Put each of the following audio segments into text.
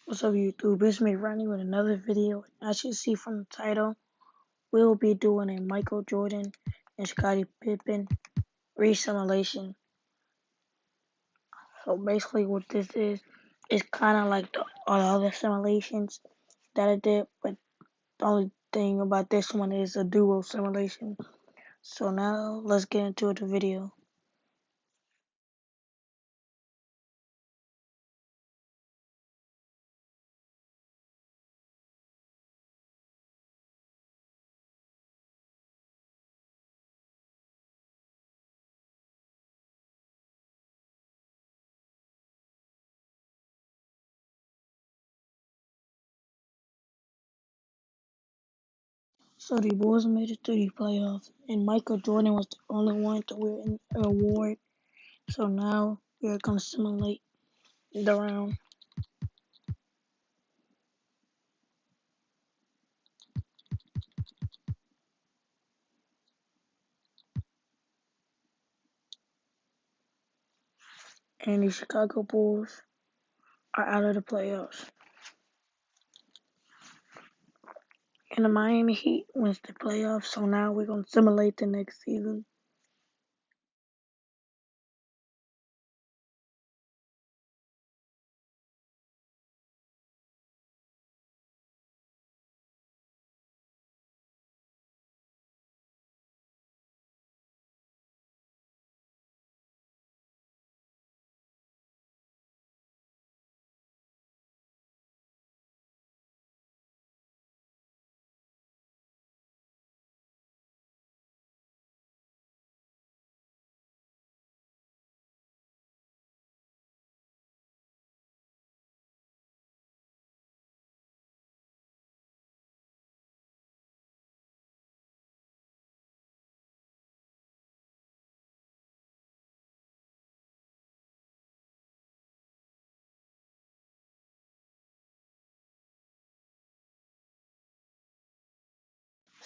What's up YouTube? It's me Ronnie with another video. As you see from the title, we'll be doing a Michael Jordan and Scottie Pippen re-simulation. So basically what this is, it's kind of like all the other simulations that I did, but the only thing about this one is a duo simulation. So now let's get into the video. So the Bulls made it to the playoffs, and Michael Jordan was the only one to win an award. So now we're gonna simulate the round. And the Chicago Bulls are out of the playoffs. And the Miami Heat wins the playoffs, so now we're going to simulate the next season.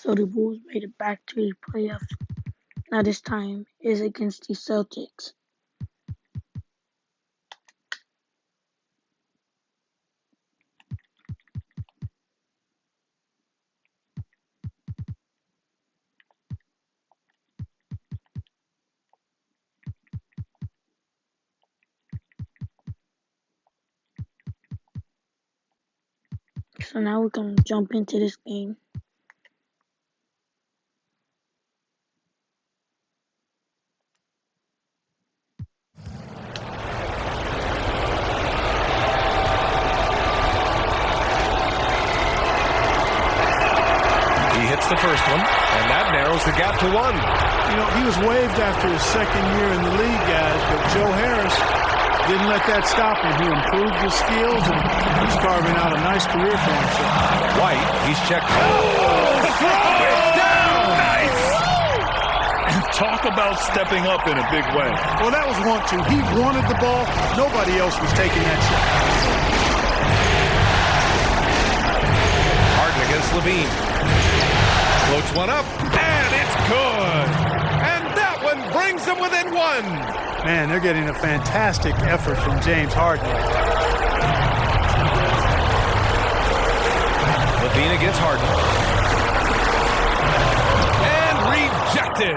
So the Bulls made it back to the playoffs. Now this time is against the Celtics. So now we're going to jump into this game. He hits the first one, and that narrows the gap to one. You know, he was waived after his second year in the league, guys, but Joe Harris didn't let that stop him. He improved his skills, and he's carving out a nice career for himself. White, he's checked. Oh, throw it down! Nice! Talk about stepping up in a big way. Well, that was want to. He wanted the ball. Nobody else was taking that shot. Harden against Levine. Floats one up, and it's good. And that one brings them within one. Man, they're getting a fantastic effort from James Harden. Levine against Harden. And rejected.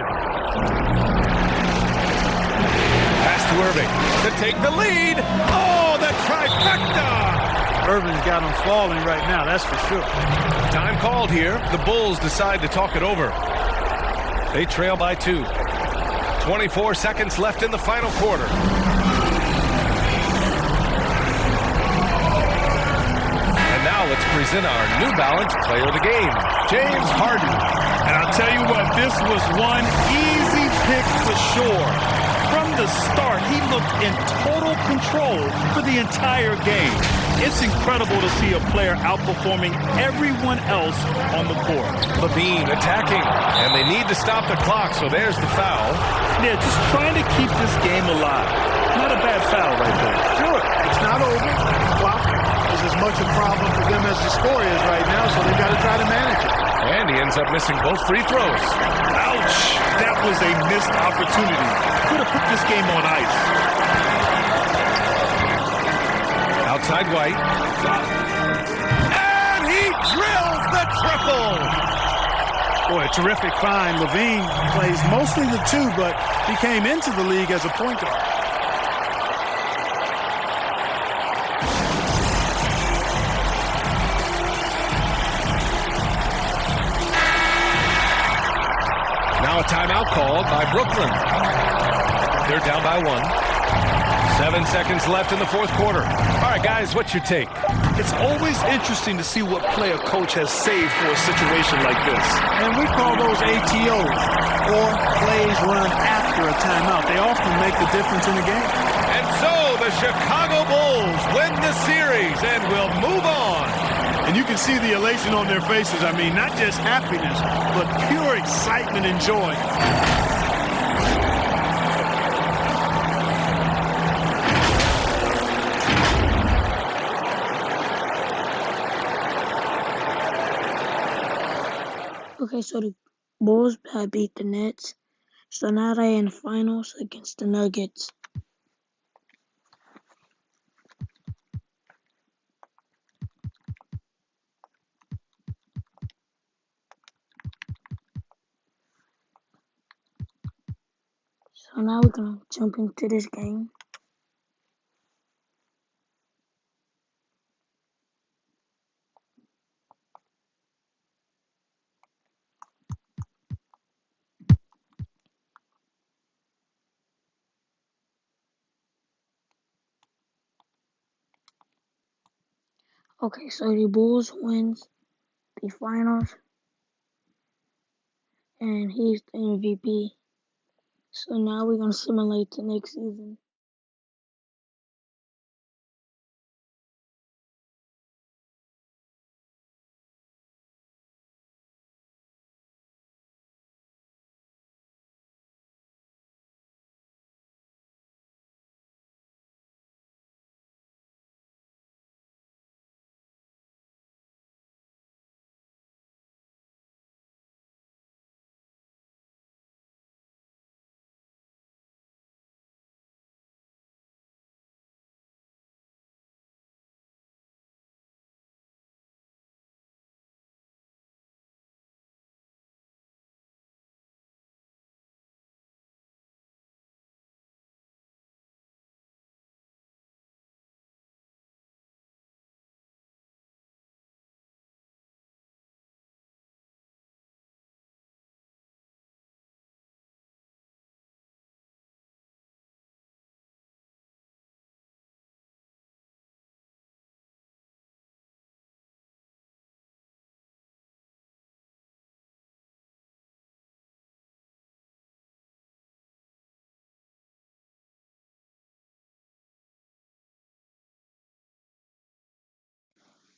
Pass to Irving to take the lead. Oh, the trifecta. Irving's got him falling right now, that's for sure. Time called here. The Bulls decide to talk it over. They trail by 2. 24 seconds left in the final quarter. And now let's present our New Balance player of the game, James Harden. And I'll tell you what, this was one easy pick for sure. From the start, he looked in total control for the entire game. It's incredible to see a player outperforming everyone else on the court. Levine attacking, and they need to stop the clock, so there's the foul. Yeah, just trying to keep this game alive. Not a bad foul right there. Sure, it's not over. Clock is as much a problem for them as the score is right now, so they've got to try to manage it. And he ends up missing both free throws. Ouch! That was a missed opportunity. Could have put this game on ice. outside White. And he drills the triple. Boy, a terrific find. Levine plays mostly the two, but he came into the league as a point guard. Now a timeout called by Brooklyn. They're down by 1. 7 seconds left in the fourth quarter. All right, guys, what's your take? It's always interesting to see what play a coach has saved for a situation like this. And we call those ATOs, or plays run after a timeout. They often make the difference in the game. And so the Chicago Bulls win the series and will move on. And you can see the elation on their faces. I mean, not just happiness, but pure excitement and joy. Okay, so the Bulls had beat the Nets. So now they're in the finals against the Nuggets. So now we're going to jump into this game. Okay, so the Bulls wins the finals, and he's the MVP. So now we're going to simulate the next season.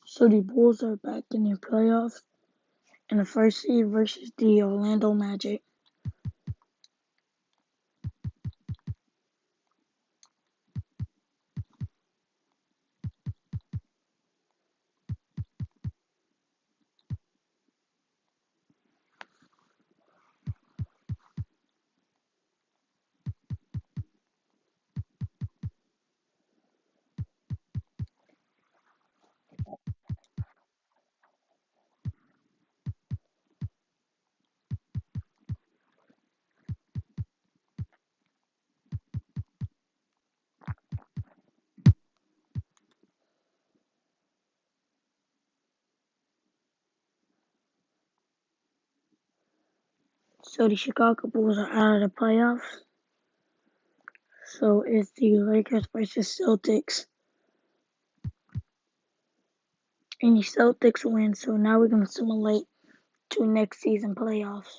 So the Bulls are back in the playoffs in the first seed versus the Orlando Magic. So the Chicago Bulls are out of the playoffs. So it's the Lakers versus Celtics. And the Celtics win. So now we're going to simulate to next season playoffs.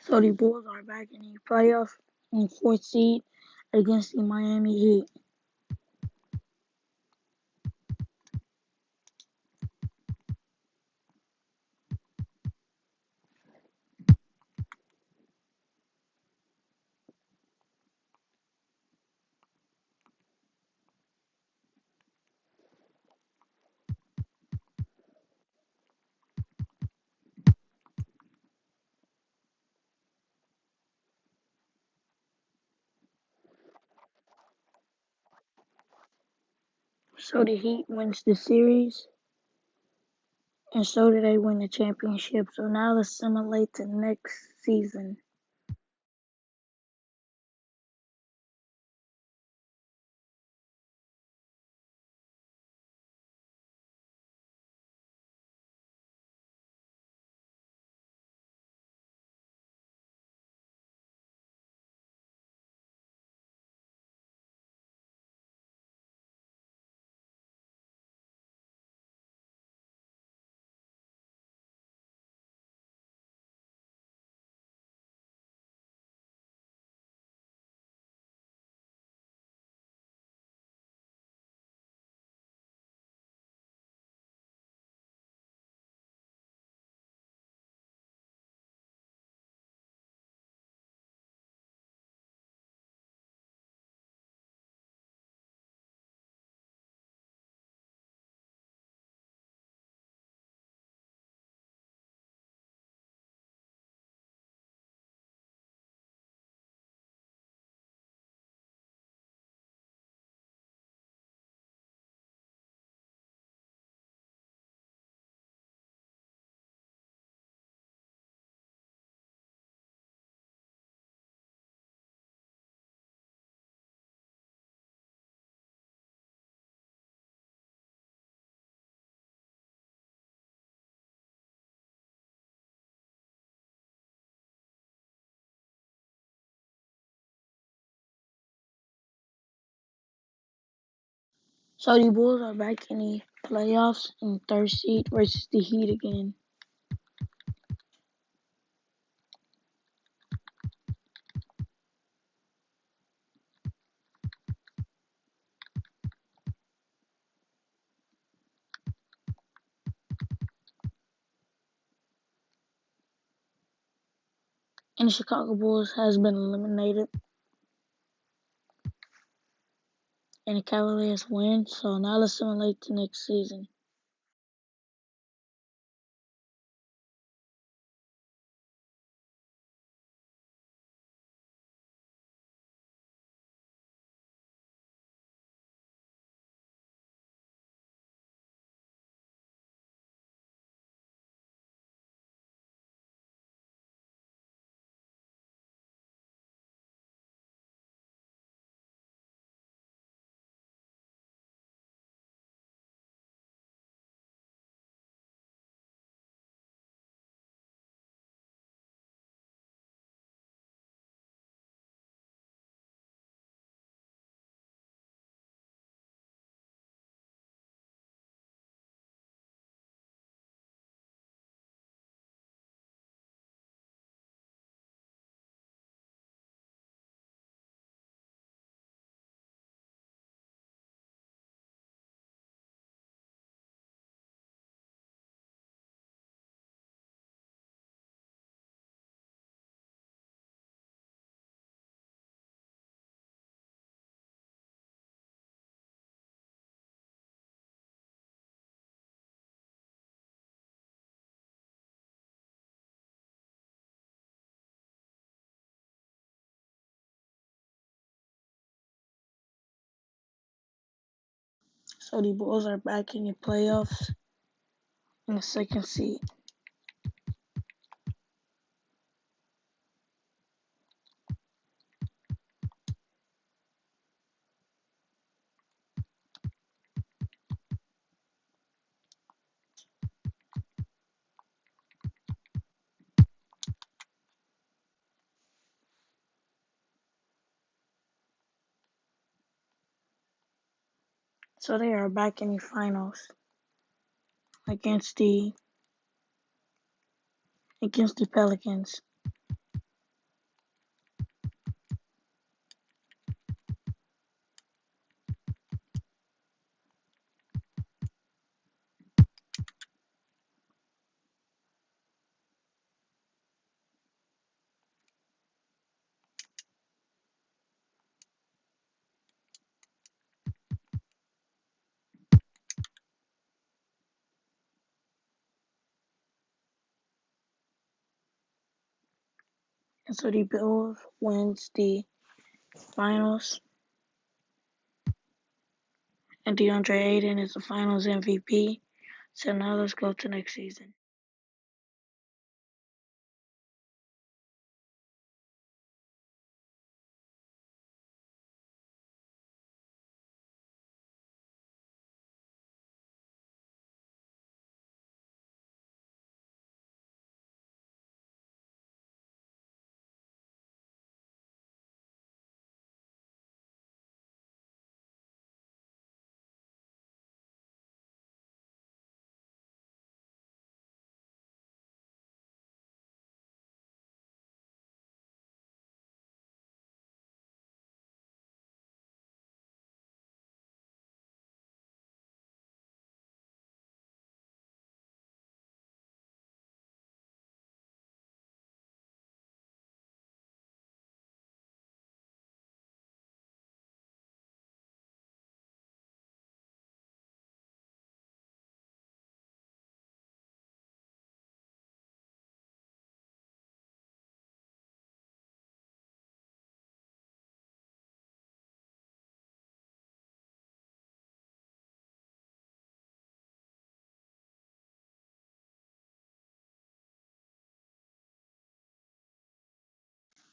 So the Bulls are back in the playoffs in fourth seed against the Miami Heat. So the Heat wins the series, and so do they win the championship. So now let's simulate to next season. So the Bulls are back in the playoffs in third seed versus the Heat again. And the Chicago Bulls has been eliminated, and the Cavaliers win. So now let's simulate to next season. So the Bulls are back in the playoffs in the second seed. So they are back in the finals against the Pelicans. So the Bills wins the finals, and DeAndre Ayton is the finals MVP. So now let's go to next season.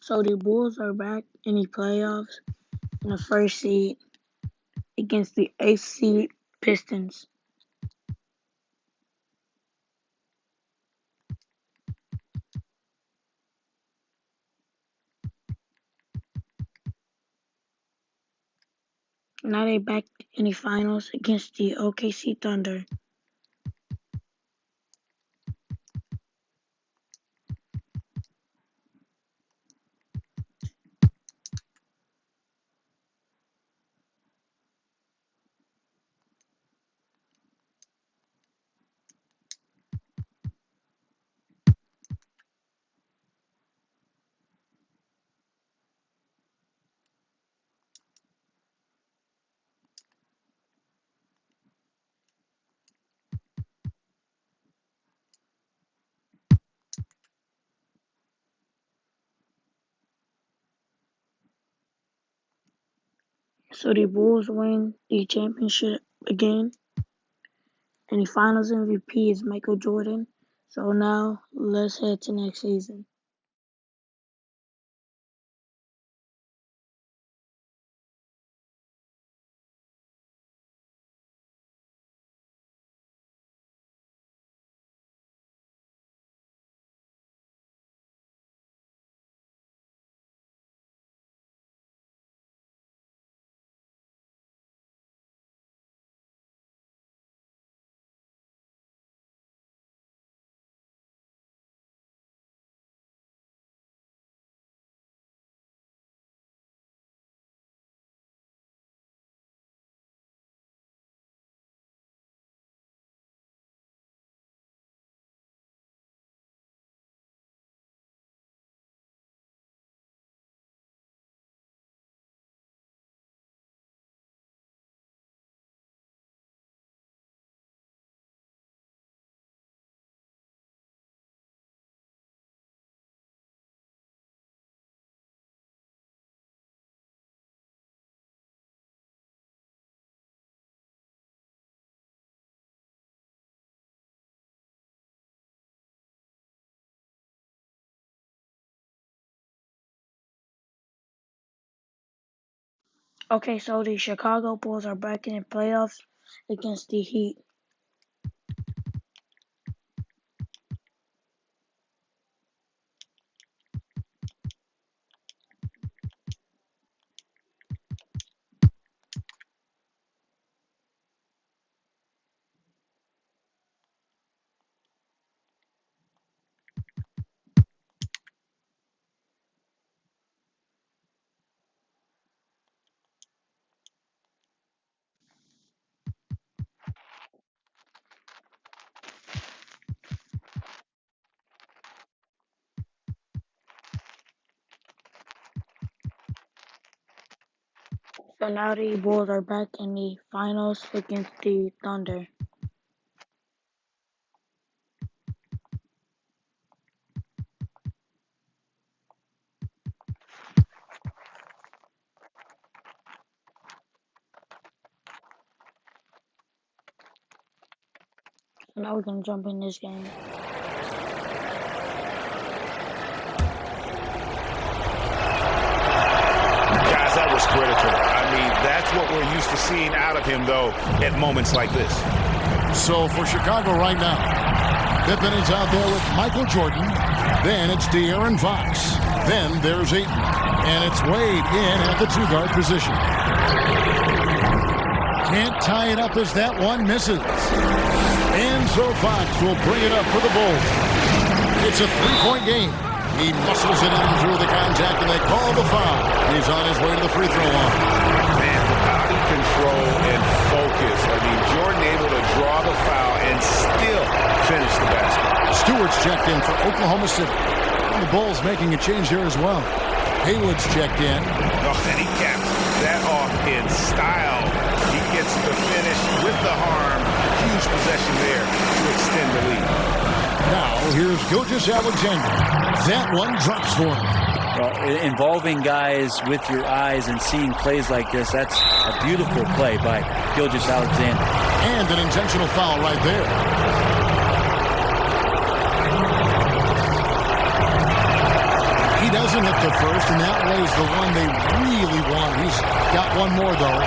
So the Bulls are back in the playoffs in the first seed against the eighth seed Pistons. Now they back in the finals against the OKC Thunder. So the Bulls win the championship again, and the finals MVP is Michael Jordan. So now let's head to next season. Okay, so the Chicago Bulls are back in the playoffs against the Heat. So now the Bulls are back in the finals against the Thunder. So now we're going to jump in this game. Guys, that was critical. I mean, that's what we're used to seeing out of him, though, at moments like this. So for Chicago right now, Pippen is out there with Michael Jordan. Then it's De'Aaron Fox. Then there's Ayton. And it's Wade in at the two-guard position. Can't tie it up as that one misses. And so Fox will bring it up for the Bulls. It's a three-point game. He muscles it in through the contact, and they call the foul. He's on his way to the free throw line. Man, the body control and focus. I mean, Jordan able to draw the foul and still finish the basket. Stewart's checked in for Oklahoma City. And the Bulls making a change here as well. Haywood's checked in. Oh, and he caps that off in style. He gets the finish with the harm. Huge possession there to extend the lead. Now, here's Gilgeous-Alexander. That one drops for him. Well, involving guys with your eyes and seeing plays like this, that's a beautiful play by Gilgeous-Alexander. And an intentional foul right there. He doesn't hit the first, and that was the one they really want. He's got one more, though.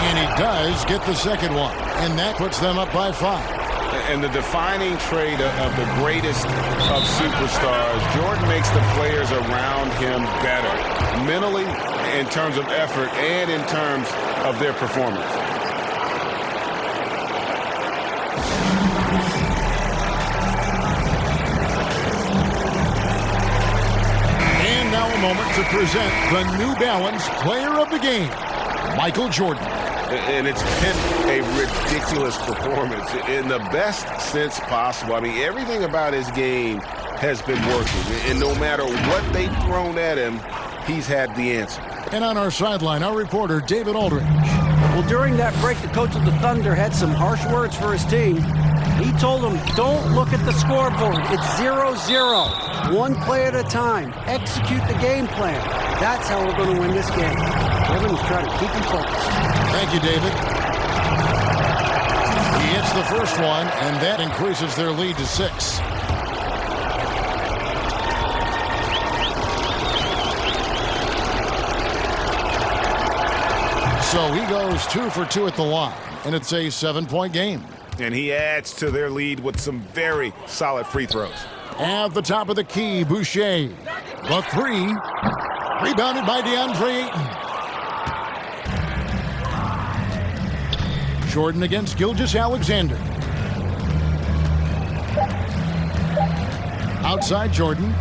And he does get the second one. And that puts them up by 5. And the defining trait of the greatest of superstars, Jordan makes the players around him better, mentally, in terms of effort, and in terms of their performance. And now a moment to present the New Balance Player of the Game, Michael Jordan. And it's been a ridiculous performance in the best sense possible. I mean, everything about his game has been working. And no matter what they've thrown at him, he's had the answer. And on our sideline, our reporter, David Aldridge. Well, during that break, the coach of the Thunder had some harsh words for his team. He told them, don't look at the scoreboard. It's 0-0. One play at a time. Execute the game plan. That's how we're going to win this game. Kevin is trying to keep him focused. Thank you, David. He hits the first one, and that increases their lead to 6. So he goes 2 for 2 at the line, and it's a 7-point game. And he adds to their lead with some very solid free throws. At the top of the key, Boucher. The 3. Rebounded by DeAndre Ayton. Jordan against Gilgeous-Alexander. Outside Jordan.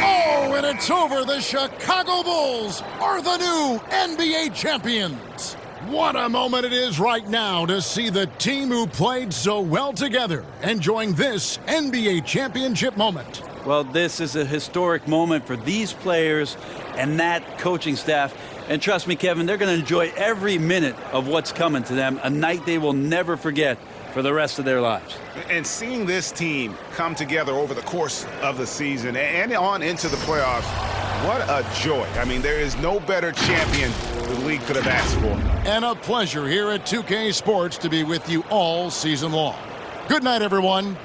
Oh, and it's over. The Chicago Bulls are the new NBA champions. What a moment it is right now to see the team who played so well together enjoying this NBA championship moment. Well, this is a historic moment for these players and that coaching staff. And trust me, Kevin, they're going to enjoy every minute of what's coming to them, a night they will never forget for the rest of their lives. And seeing this team come together over the course of the season and on into the playoffs, what a joy. I mean, there is no better champion the league could have asked for. And a pleasure here at 2K Sports to be with you all season long. Good night, everyone.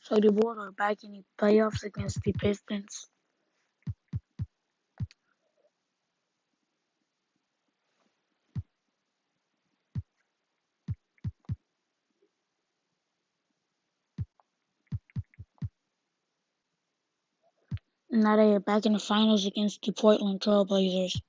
So the Bulls are back in the playoffs against the Pistons. Now they are back in the finals against the Portland Trail Blazers.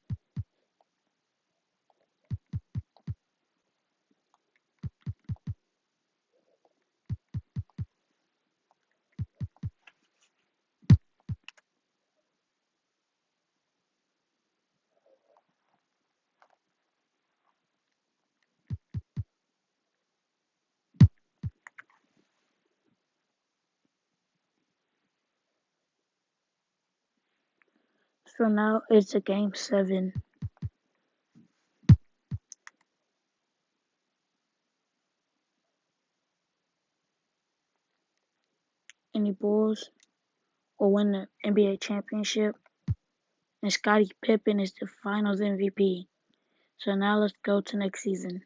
So now it's a game 7. And the Bulls will win the NBA championship. And Scottie Pippen is the finals MVP. So now let's go to next season.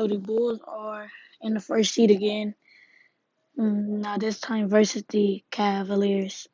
So the Bulls are in the first seed again. Now this time versus the Cavaliers.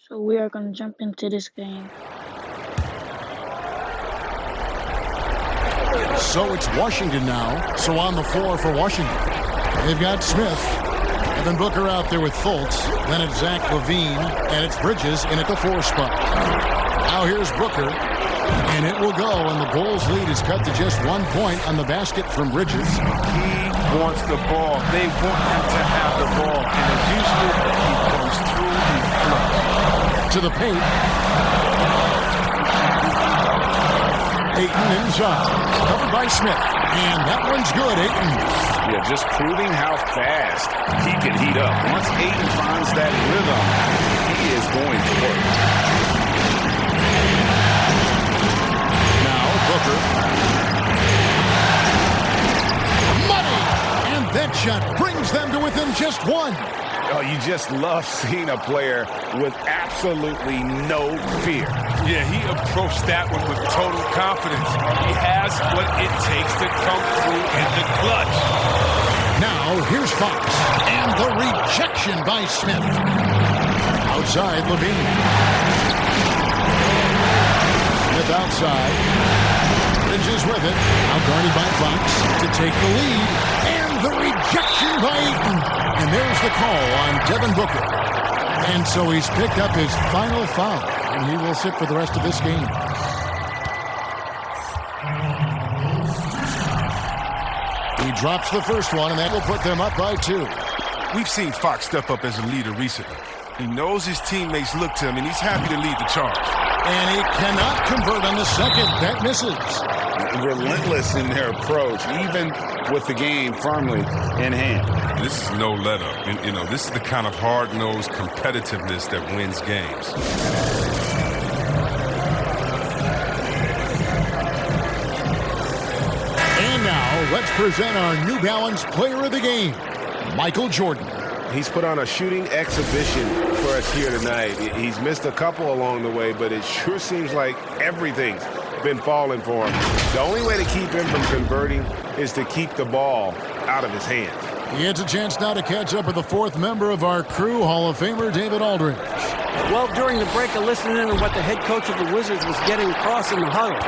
So we are going to jump into this game. So it's Washington now. So on the floor for Washington, they've got Smith, Devin Booker out there with Fultz. Then it's Zach LaVine, and it's Bridges in at the 4 spot. Now here's Booker, and it will go, and the Bulls' lead is cut to just 1 point on the basket from Bridges. He wants the ball. They want him to have the ball. And as usual, he comes through, he's clutch. To the paint. Ayton inside. Covered by Smith. And that one's good, Ayton. Yeah, just proving how fast he can heat up. Once Ayton finds that rhythm, he is going to work. Now Booker. Money! And that shot brings them to within just 1. Oh, you just love seeing a player with absolutely no fear. Yeah, he approached that one with total confidence. He has what it takes to come through in the clutch. Now here's Fox. And the rejection by Smith. Outside LaVine. Smith outside. Bridges with it. Now guarded by Fox to take the lead. And the rejection by Ayton. And there's the call on Devin Booker. And so he's picked up his final foul. And he will sit for the rest of this game. He drops the first one, and that will put them up by 2. We've seen Fox step up as a leader recently. He knows his teammates look to him, and he's happy to lead the charge. And he cannot convert on the second. That misses. relentless in their approach, even with the game firmly in hand. This is no let-up. And, this is the kind of hard-nosed competitiveness that wins games. And now, let's present our New Balance Player of the Game, Michael Jordan. He's put on a shooting exhibition for us here tonight. He's missed a couple along the way, but it sure seems like everything's been falling for him. The only way to keep him from converting is to keep the ball out of his hands. He gets a chance now to catch up with the fourth member of our crew, Hall of Famer David Aldridge. Well, during the break, I listened in to what the head coach of the Wizards was getting across in the huddle.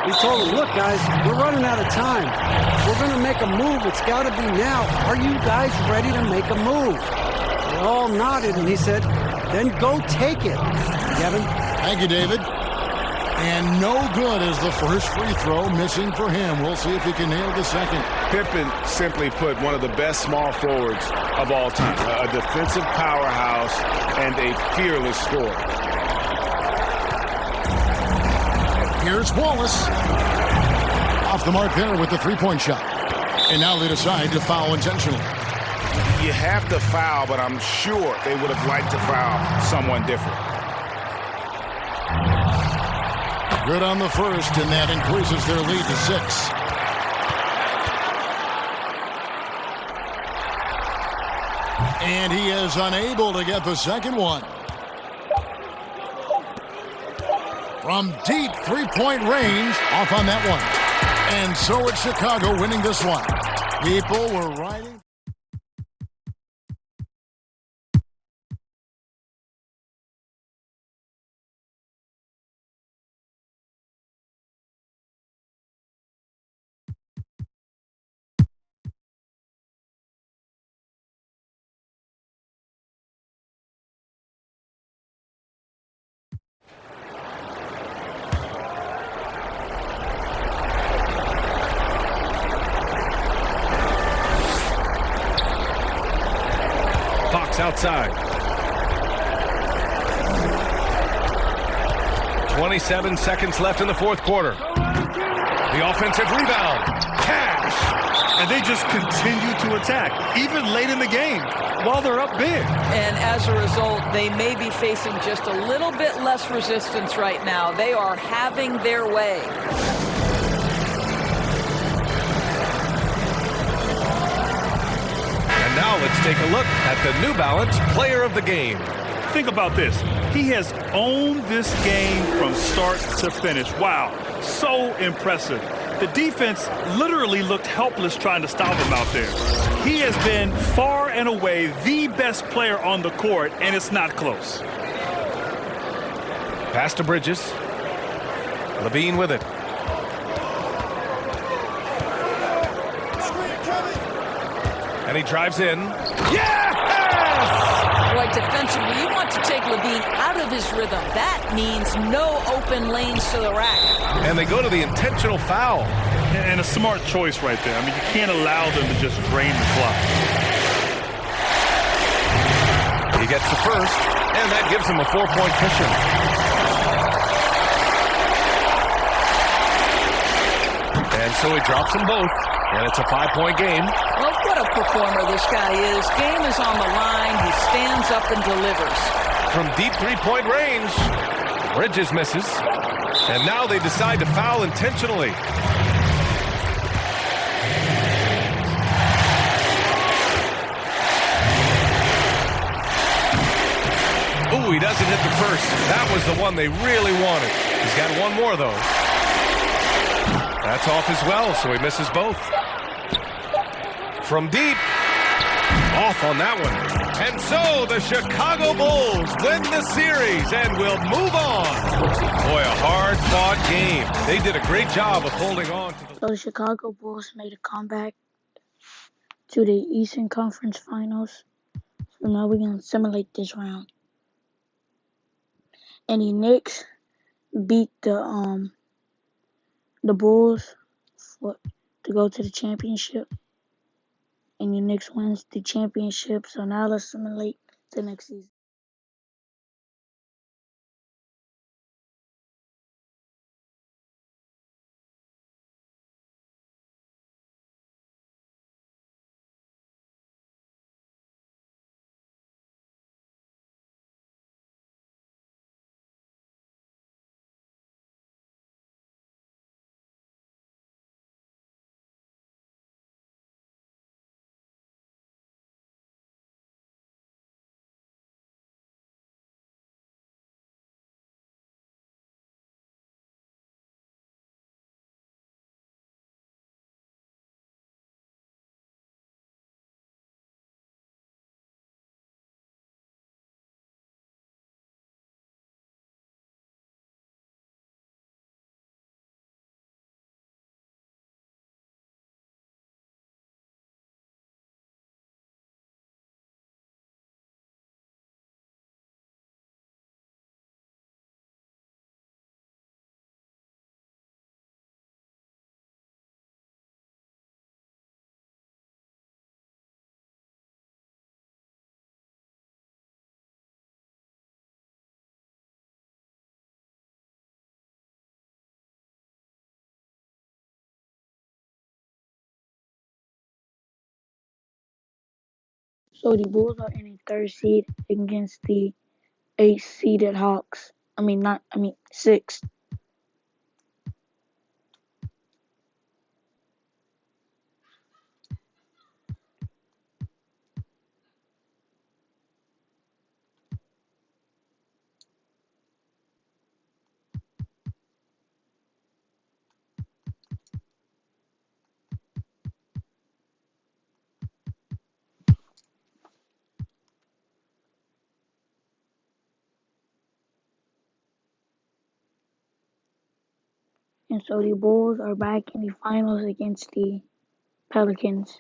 He told them, look, guys, we're running out of time. If we're going to make a move, it's got to be now. Are you guys ready to make a move? They all nodded, and he said, then go take it. Kevin? Thank you, David. And no good is the first free throw, missing for him. We'll see if he can nail the second. Pippen, simply put, one of the best small forwards of all time. A defensive powerhouse and a fearless scorer. Here's Wallace. Off the mark there with the three-point shot. And now they decide to foul intentionally. You have to foul, but I'm sure they would have liked to foul someone different. Good on the first, and that increases their lead to 6. And he is unable to get the second one. From deep three-point range, off on that one. And so it's Chicago winning this one. People were riding. Outside. 27 seconds left in the fourth quarter. The offensive rebound. Cash. And they just continue to attack, even late in the game, while they're up big. And as a result, they may be facing just a little bit less resistance right now. They are having their way. Now let's take a look at the New Balance Player of the Game. Think about this. He has owned this game from start to finish. Wow, so impressive. The defense literally looked helpless trying to stop him out there. He has been far and away the best player on the court, and it's not close. Pass to Bridges. Levine with it. And he drives in. Yes! Boy, defensively, you want to take Levine out of his rhythm. That means no open lanes to the rack. And they go to the intentional foul. And a smart choice right there. I mean, you can't allow them to just drain the clock. He gets the first, and that gives him a 4-point cushion. And so he drops them both, and it's a 5-point game. Well, what a performer this guy is. Game is on the line. He stands up and delivers. From deep three-point range, Bridges misses. And now they decide to foul intentionally. Ooh, he doesn't hit the first. That was the one they really wanted. He's got one more, though. That's off as well, so he misses both. From deep, off on that one. And so the Chicago Bulls win the series and will move on. Boy, a hard-fought game. They did a great job of holding on to So the Chicago Bulls made a comeback to the Eastern Conference Finals. So now we're going to simulate this round. And the Knicks beat the Bulls to go to the championship. And the Knicks wins the championship. So now let's simulate the next season. So the Bulls are in a third seed against the 8th-seeded Hawks. Sixth. And so the Bulls are back in the finals against the Pelicans.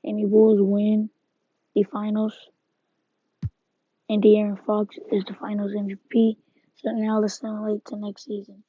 And the Bulls win the finals. And De'Aaron Fox is the finals MVP. So now let's simulate to next season.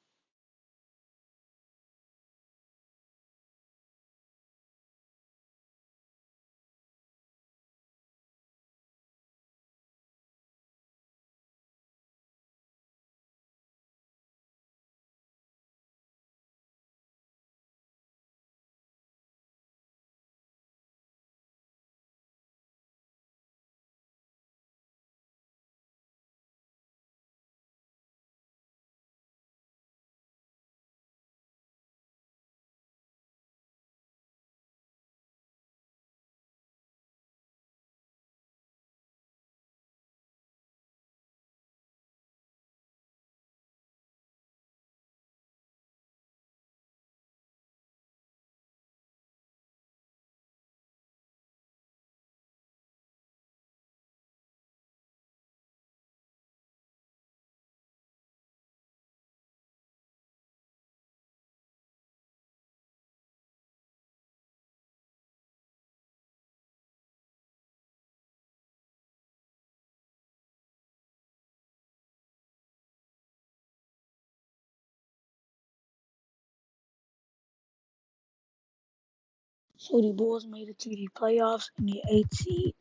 So the Bulls made it to the playoffs in the 8th seed.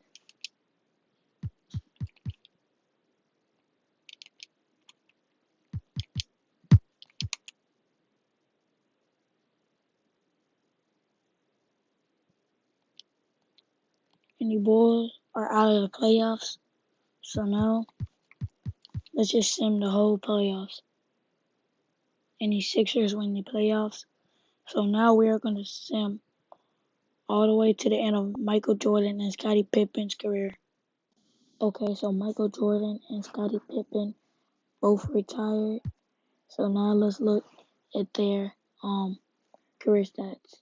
And the Bulls are out of the playoffs. So now let's just sim the whole playoffs. And the Sixers win the playoffs. So now we are going to sim all the way to the end of Michael Jordan and Scottie Pippen's career. Okay, so Michael Jordan and Scottie Pippen both retired. So now let's look at their career stats.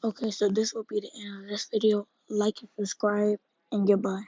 Okay, so this will be the end of this video. Like and subscribe, and goodbye.